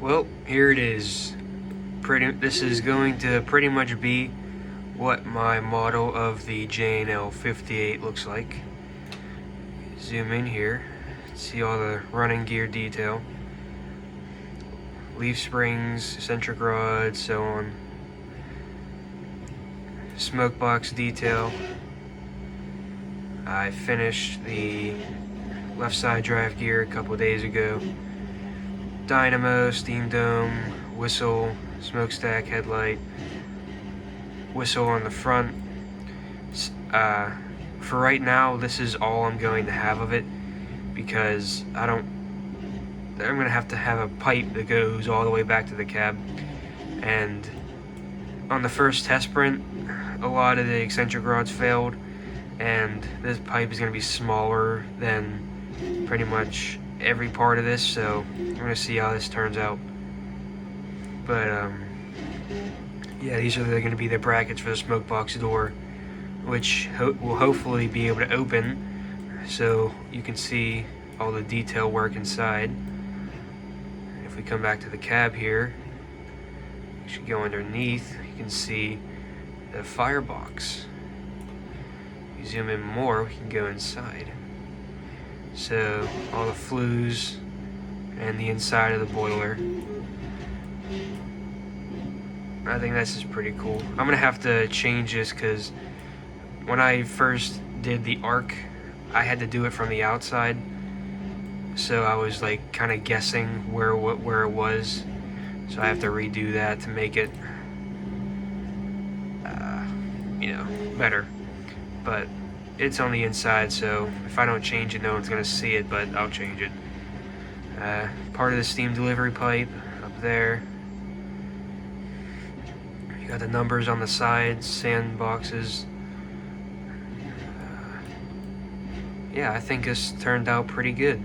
Well, here it is. This is going to pretty much be what my model of the J&L 58 looks like. Zoom in here, see all the running gear detail. Leaf springs, eccentric rods, so on. Smoke box detail. I finished the left side drive gear a couple days ago. Dynamo, steam dome, whistle, smokestack headlight, whistle on the front. For right now, this is all I'm going to have of it, because I'm gonna have to have a pipe that goes all the way back to the cab. And on the first test print, a lot of the eccentric rods failed, and this pipe is gonna be smaller than pretty much every part of this, so I'm gonna see how this turns out. But yeah, these are going to be the brackets for the smoke box door, which will hopefully be able to open so you can see all the detail work inside. If we come back to the cab here, you should go underneath, you can see the firebox. If you zoom in more, we can go inside. So all the flues and the inside of the boiler. I think this is pretty cool. I'm gonna have to change this because when I first did the arc, I had to do it from the outside, so I was like kind of guessing where it was. So I have to redo that to make it, better. But it's on the inside, so if I don't change it, no one's gonna see it. But I'll change it. Part of the steam delivery pipe up there. You got the numbers on the sides, sand boxes. Yeah, I think this turned out pretty good.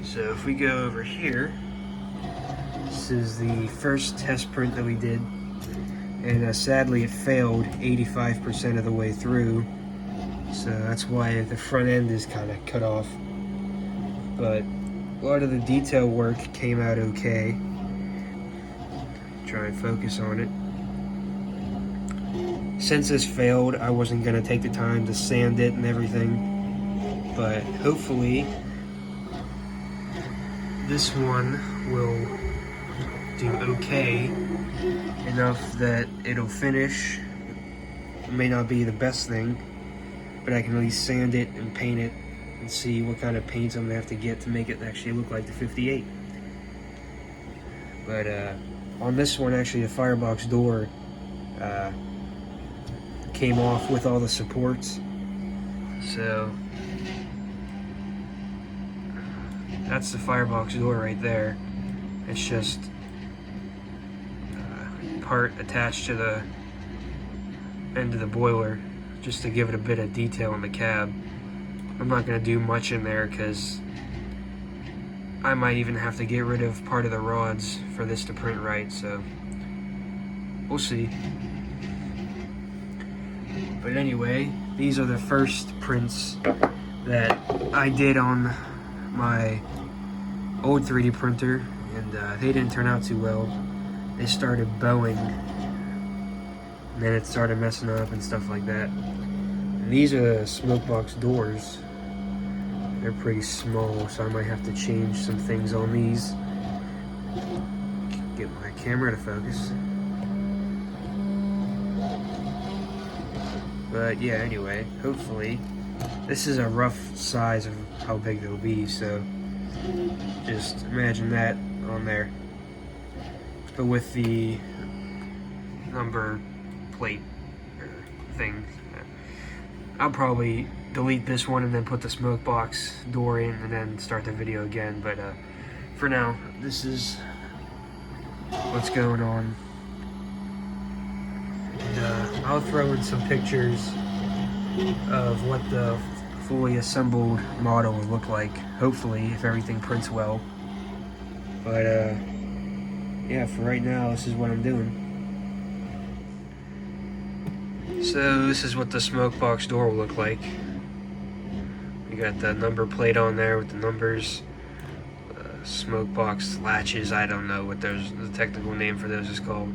So if we go over here, this is the first test print that we did, and sadly it failed 85% of the way through, so that's why the front end is kind of cut off. But a lot of the detail work came out okay. Try and focus on it. Since this failed, I wasn't going to take the time to sand it and everything, but hopefully this one will do okay enough that it'll finish. It may not be the best thing, but I can at least sand it and paint it and see what kind of paints I'm gonna have to get to make it actually look like the 58. But on this one, actually the firebox door came off with all the supports, so that's the firebox door right there. It's just part attached to the end of the boiler just to give it a bit of detail in the cab. I'm not going to do much in there because I might even have to get rid of part of the rods for this to print right, so we'll see. But anyway, these are the first prints that I did on my old 3D printer, and they didn't turn out too well. They started bowing, and then it started messing up and stuff like that. And these are the smoke box doors. They're pretty small, so I might have to change some things on these. Get my camera to focus. But yeah, anyway, hopefully, this is a rough size of how big they'll be, so just imagine that on there. But with the number plate thing, I'll probably delete this one and then put the smoke box door in and then start the video again. But for now, this is what's going on. And I'll throw in some pictures of what the fully assembled model will look like, hopefully, if everything prints well. But yeah, for right now, this is what I'm doing. So this is what the smoke box door will look like. We got the number plate on there with the numbers. Smoke box latches, I don't know what the technical name for those is called.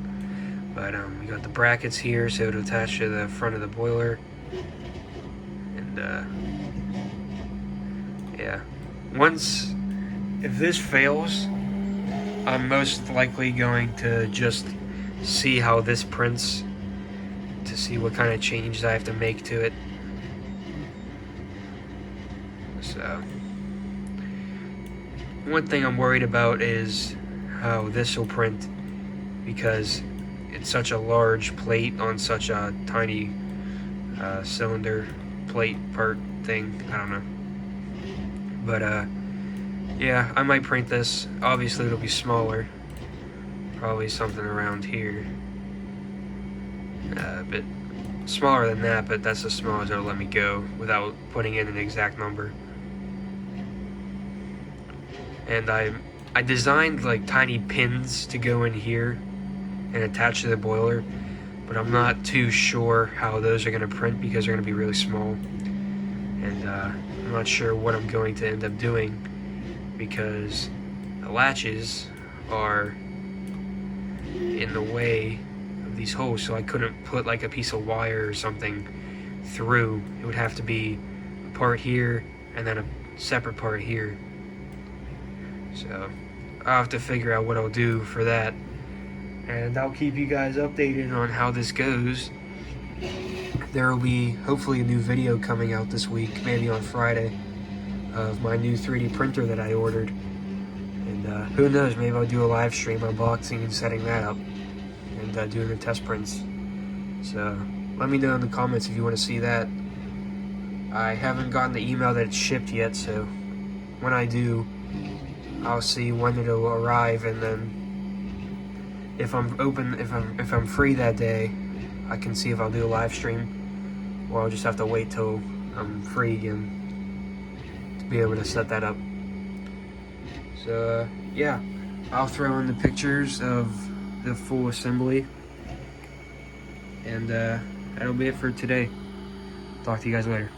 But we got the brackets here so to attach to the front of the boiler. And yeah. If this fails, I'm most likely going to just see how this prints to see what kind of changes I have to make to it. So, one thing I'm worried about is how this will print, because it's such a large plate on such a tiny cylinder plate part thing. I don't know. But yeah, I might print this. Obviously it'll be smaller. Probably something around here. A bit smaller than that, but that's as small as it'll let me go without putting in an exact number. And I designed like tiny pins to go in here and attach to the boiler, but I'm not too sure how those are going to print because they're going to be really small. And I'm not sure what I'm going to end up doing because the latches are in the way of these holes, so I couldn't put like a piece of wire or something through. It would have to be a part here and then a separate part here. So I'll have to figure out what I'll do for that, and I'll keep you guys updated on how this goes. There will be hopefully a new video coming out this week, maybe on Friday, of my new 3D printer that I ordered. And who knows, maybe I'll do a live stream unboxing and setting that up and doing the test prints. So let me know in the comments if you want to see that. I haven't gotten the email that it's shipped yet, so when I do, I'll see when it'll arrive, and then if I'm free that day, I can see if I'll do a live stream, or I'll just have to wait till I'm free again to be able to set that up. So yeah, I'll throw in the pictures of the full assembly, and that'll be it for today. Talk to you guys later.